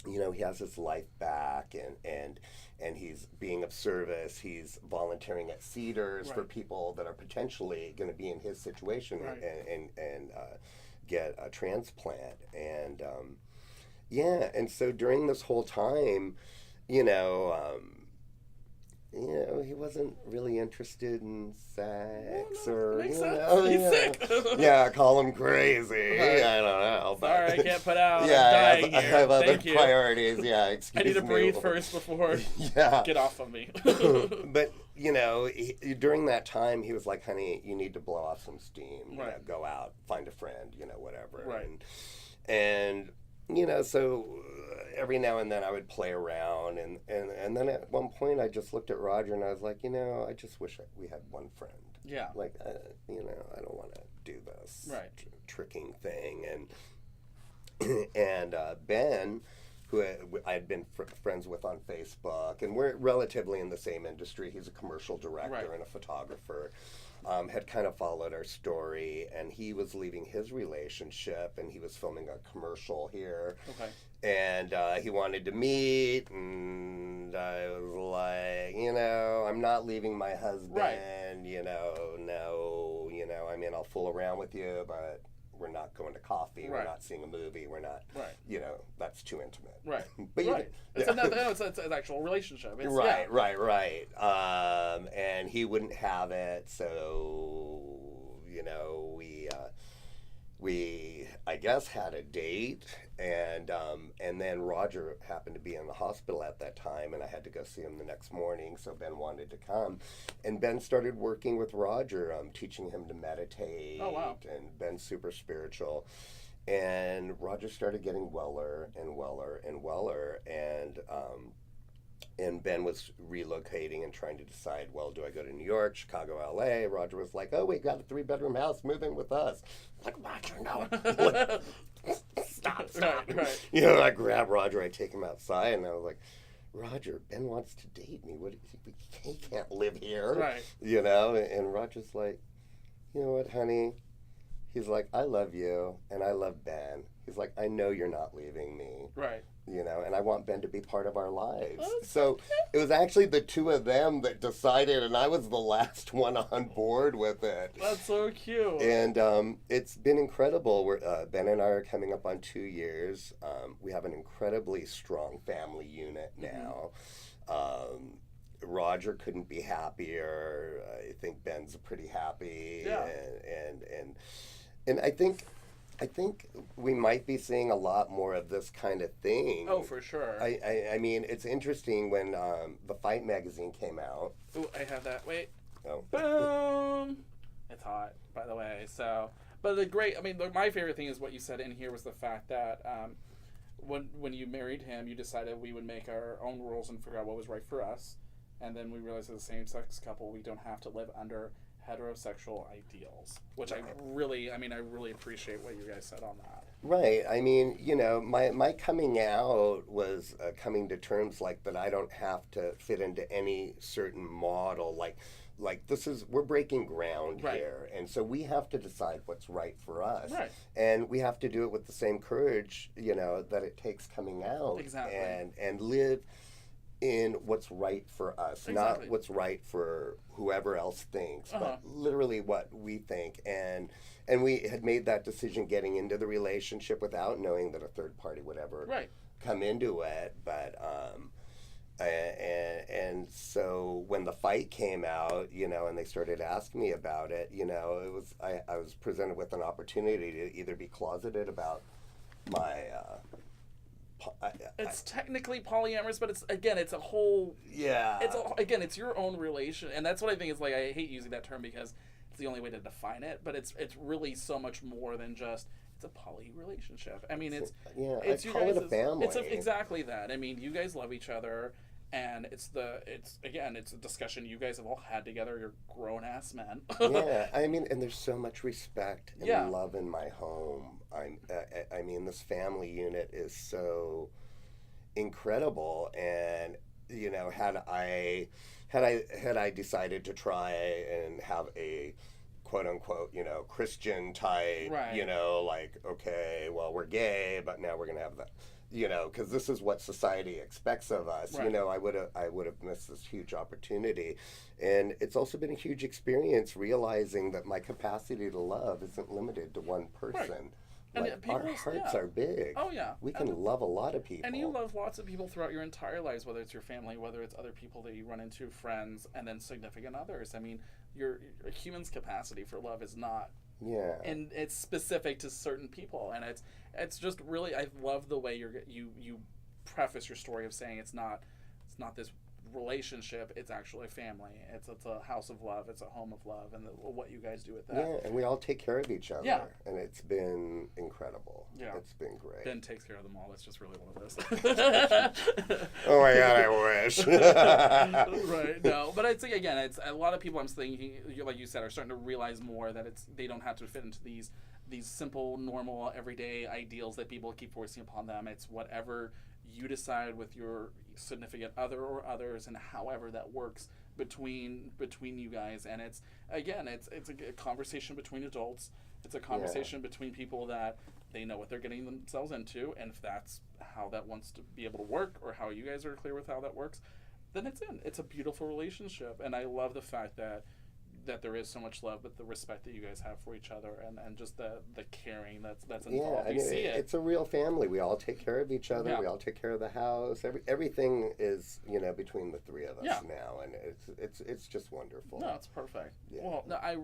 you know, he has his life back, and he's being of service. He's volunteering at Cedars for people that are potentially going to be in his situation and get a transplant. And and so during this whole time, you know, he wasn't really interested in sex Makes sense. He's sick. Yeah, call him crazy. I don't know. Sorry, I can't put out. Yeah, I'm dying I have here. other Thank you. priorities. Yeah, excuse me. I need to breathe first before. Get off of me. But you know, during that time, he was like, "Honey, you need to blow off some steam. You know, go out, find a friend. You know, whatever." Right. And you know, so every now and then I would play around, and then at one point I just looked at Roger and I was like, you know, I just wish we had one friend. Yeah. Like, you know, I don't want to do this tricking thing. And Ben, who I had been friends with on Facebook, and we're relatively in the same industry. He's a commercial director and a photographer. Had kind of followed our story, and he was leaving his relationship, and he was filming a commercial here. Okay. And he wanted to meet, and I was like, you know, I'm not leaving my husband, you know, no, you know, I mean, I'll fool around with you, but we're not going to coffee, we're not seeing a movie, we're not, you know, that's too intimate. Right. But It's an actual relationship. It's, right. And he wouldn't have it, so, you know, we I guess had a date, and then Roger happened to be in the hospital at that time, and I had to go see him the next morning, so Ben wanted to come, and Ben started working with Roger, teaching him to meditate. Oh, wow. And Ben's super spiritual, and Roger started getting weller and weller and weller, and Ben was relocating and trying to decide, well, do I go to New York, Chicago, LA? Roger was like, oh, we got a 3-bedroom house, move in with us. I'm like, Roger, no. Stop. Right. You know, I grab Roger, I take him outside, and I was like, Roger, Ben wants to date me. He can't live here. Right. You know, and Roger's like, you know what, honey? He's like, I love you, and I love Ben. He's like, I know you're not leaving me. Right. You know, and I want Ben to be part of our lives. Oh, so it was actually the two of them that decided, and I was the last one on board with it. That's so cute. And it's been incredible. Ben and I are coming up on 2 years. We have an incredibly strong family unit now. Roger couldn't be happier. I think Ben's pretty happy. Yeah. And I think we might be seeing a lot more of this kind of thing. Oh, for sure. I mean, it's interesting when the Fight magazine came out. Ooh, I have that. Wait. Oh. Boom. It's hot, by the way. So, but my favorite thing is what you said in here was the fact that when you married him, you decided we would make our own rules and figure out what was right for us. And then we realized as a same-sex couple, we don't have to live under heterosexual ideals, which I really appreciate what you guys said on that. Right. I mean, you know, my coming out was coming to terms like that I don't have to fit into any certain model. Like we're breaking ground here, and so we have to decide what's right for us. Right. And we have to do it with the same courage, you know, that it takes coming out. Exactly. And live in what's right for us, not what's right for whoever else thinks, but literally what we think. And we had made that decision getting into the relationship without knowing that a third party would ever come into it. But and so when the Fight came out, you know, and they started asking me about it, you know, it was I was presented with an opportunity to either be closeted about my it's technically polyamorous, but it's a whole it's your own relation, and that's what I think is like. I hate using that term because it's the only way to define it, but it's really so much more than just it's a poly relationship. I mean, it's I call it a family. It's exactly that. I mean, you guys love each other, and it's a discussion you guys have all had together. You're grown ass men. Yeah, I mean, and there's so much respect and love in my home. I mean, this family unit is so incredible, and you know, had I decided to try and have a quote unquote, you know, Christian type, you know, like, okay, well, we're gay, but now we're gonna have that, you know, because this is what society expects of us. You know, I would have missed this huge opportunity, and it's also been a huge experience realizing that my capacity to love isn't limited to one person. Like, our hearts are big. Oh, yeah. We can love a lot of people. And you love lots of people throughout your entire lives, whether it's your family, whether it's other people that you run into, friends, and then significant others. I mean, a human's capacity for love is not... Yeah. And it's specific to certain people. And it's just really... I love the way you preface your story of saying it's not this relationship, it's actually family. It's a house of love, it's a home of love, and what you guys do with that. Yeah, and we all take care of each other. Yeah. And it's been incredible. Yeah. It's been great. Ben takes care of them all. That's just really one of those. Oh my God, I wish. Right, no. But it's, again, it's a lot of people I'm thinking, like you said, are starting to realize more that they don't have to fit into these simple, normal, everyday ideals that people keep forcing upon them. It's whatever you decide with your significant other or others, and however that works between you guys. And it's a conversation between adults. It's a conversation between people that they know what they're getting themselves into, and if that's how that wants to be able to work, or how you guys are clear with how that works, then it's a beautiful relationship. And I love the fact that that there is so much love, but the respect that you guys have for each other, and just the caring that's involved. Yeah, it's a real family. We all take care of each other. Yeah. We all take care of the house. Everything is, you know, between the three of us now, and it's just wonderful. No, it's perfect. Yeah. Well, no, I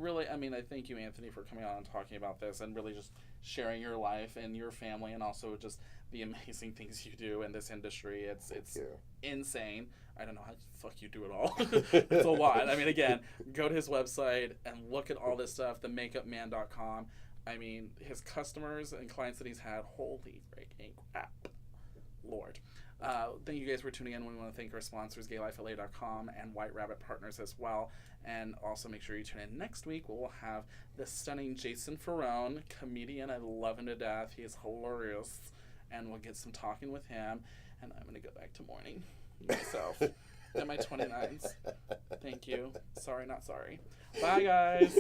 thank you, Anthony, for coming on and talking about this, and really just sharing your life and your family, and also just the amazing things you do in this industry. It's insane. I don't know how the fuck you do it all. It's a lot. I mean, again, go to his website and look at all this stuff, themakeupman.com. I mean, his customers and clients that he's had, holy freaking crap. Lord. Thank you guys for tuning in. We want to thank our sponsors, GayLifeLA.com and White Rabbit Partners as well. And also make sure you tune in next week where we'll have the stunning Jason Ferrone, comedian. I love him to death. He is hilarious. And we'll get some talking with him. And I'm going to go back to mourning myself at my 29s. Thank you. Sorry, not sorry. Bye, guys.